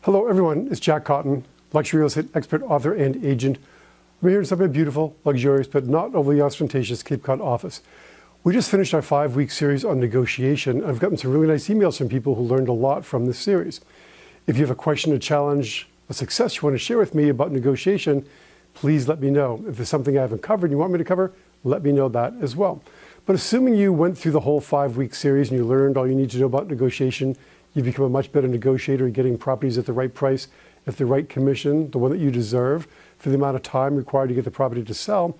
Hello everyone, it's Jack Cotton, luxury real estate expert, author, and agent. I'm here in some beautiful, luxurious, but not overly ostentatious Cape Cod office. We just finished our 5-week series on negotiation. I've gotten some really nice emails from people who learned a lot from this series. If you have a question, a challenge, a success you want to share with me about negotiation, please let me know. If there's something I haven't covered and you want me to cover, let me know that as well. But assuming you went through the whole 5-week series and you learned all you need to know about negotiation, you become a much better negotiator, getting properties at the right price, at the right commission, the one that you deserve for the amount of time required to get the property to sell.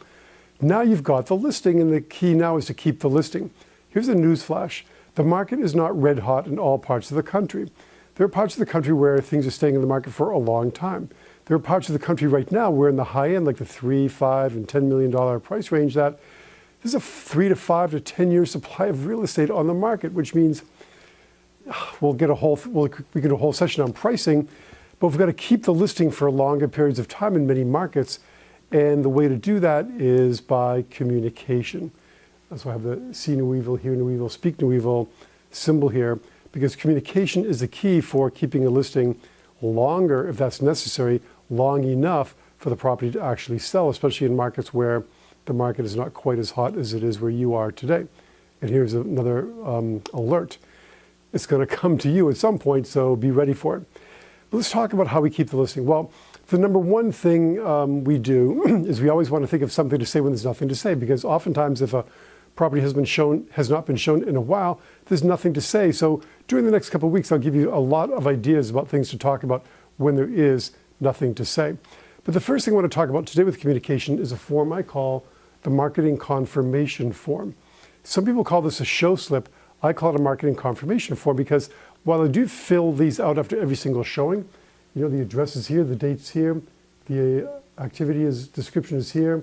Now you've got the listing, and the key now is to keep the listing. Here's a news flash. The market is not red hot in all parts of the country. There are parts of the country where things are staying in the market for a long time. There are parts of the country right now where in the high end, like the $3, $5, and $10 million price range, that there's a 3 to 5 to 10 year supply of real estate on the market, which means we get a whole session on pricing, but we've got to keep the listing for longer periods of time in many markets. And the way to do that is by communication. So I have the see no evil, hear no evil, speak no evil symbol here, because communication is the key for keeping a listing longer, if that's necessary, long enough for the property to actually sell, especially in markets where the market is not quite as hot as it is where you are today. And here's another alert. It's going to come to you at some point, so be ready for it. But let's talk about how we keep the listing. Well, the number one thing we do is we always want to think of something to say when there's nothing to say, because oftentimes if a property has not been shown in a while, there's nothing to say. So during the next couple of weeks, I'll give you a lot of ideas about things to talk about when there is nothing to say. But the first thing I want to talk about today with communication is a form I call the marketing confirmation form. Some people call this a show slip. I call it a marketing confirmation form because while I do fill these out after every single showing, you know, the address is here, the date's here, the activity description is here,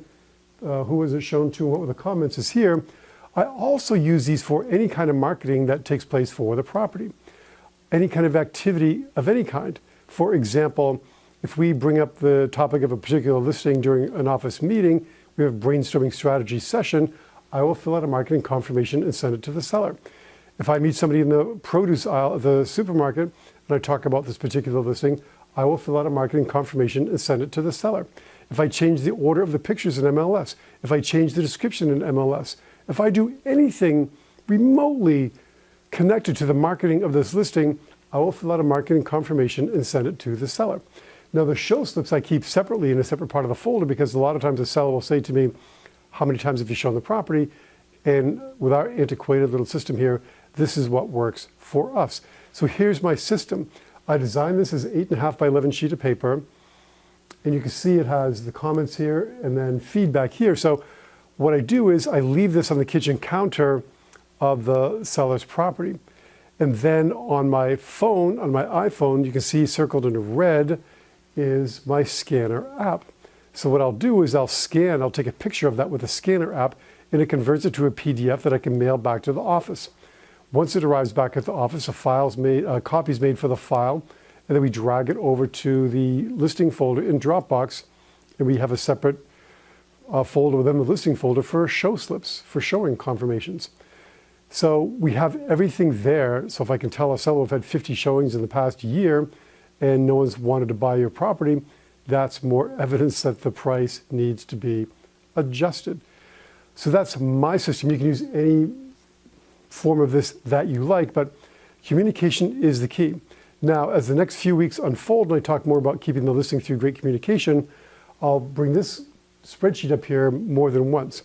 who was it shown to, what were the comments is here. I also use these for any kind of marketing that takes place for the property, any kind of activity of any kind. For example, if we bring up the topic of a particular listing during an office meeting, we have a brainstorming strategy session, I will fill out a marketing confirmation and send it to the seller. If I meet somebody in the produce aisle of the supermarket and I talk about this particular listing, I will fill out a marketing confirmation and send it to the seller. If I change the order of the pictures in MLS, if I change the description in MLS, if I do anything remotely connected to the marketing of this listing, I will fill out a marketing confirmation and send it to the seller. Now the show slips I keep separately in a separate part of the folder because a lot of times the seller will say to me, how many times have you shown the property? And with our antiquated little system here, this is what works for us. So here's my system. I designed this as an 8.5 by 11 sheet of paper. And you can see it has the comments here and then feedback here. So what I do is I leave this on the kitchen counter of the seller's property. And then on my phone, on my iPhone, you can see circled in red is my scanner app. So what I'll do is I'll take a picture of that with the scanner app, and it converts it to a PDF that I can mail back to the office. Once it arrives back at the office, a copy is made for the file, and then we drag it over to the listing folder in Dropbox, and we have a separate folder within the listing folder for show slips, for showing confirmations. So we have everything there. So if I can tell a seller we've had 50 showings in the past year and no one's wanted to buy your property, that's more evidence that the price needs to be adjusted. So that's my system. You can use any form of this that you like, but communication is the key. Now, as the next few weeks unfold and I talk more about keeping the listing through great communication, I'll bring this spreadsheet up here more than once.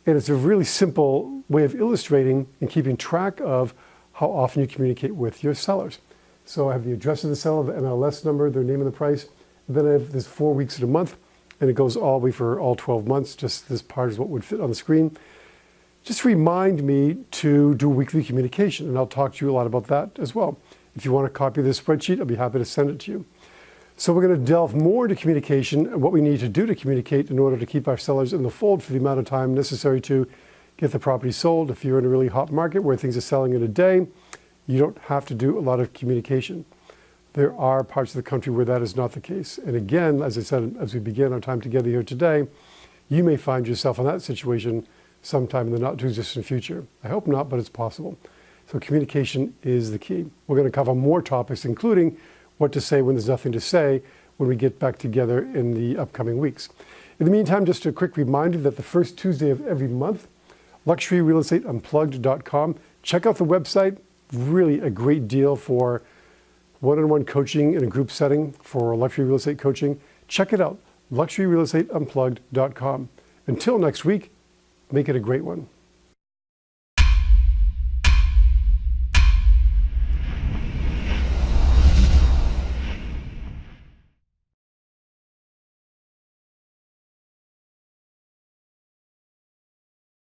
And it's a really simple way of illustrating and keeping track of how often you communicate with your sellers. So I have the address of the seller, the MLS number, their name and the price. And then I have this 4 weeks in a month, and it goes all the way for all 12 months. Just this part is what would fit on the screen. Just remind me to do weekly communication, and I'll talk to you a lot about that as well. If you want a copy of this spreadsheet, I'll be happy to send it to you. So we're going to delve more into communication and what we need to do to communicate in order to keep our sellers in the fold for the amount of time necessary to get the property sold. If you're in a really hot market where things are selling in a day, you don't have to do a lot of communication. There are parts of the country where that is not the case. And again, as I said, as we begin our time together here today, you may find yourself in that situation sometime in the not too distant future. I hope not, but it's possible. So communication is the key. We're going to cover more topics, including what to say when there's nothing to say when we get back together in the upcoming weeks. In the meantime, just a quick reminder that the first Tuesday of every month, luxuryrealestateunplugged.com. Check out the website. Really a great deal for one-on-one coaching in a group setting for luxury real estate coaching. Check it out, luxuryrealestateunplugged.com. Until next week, make it a great one.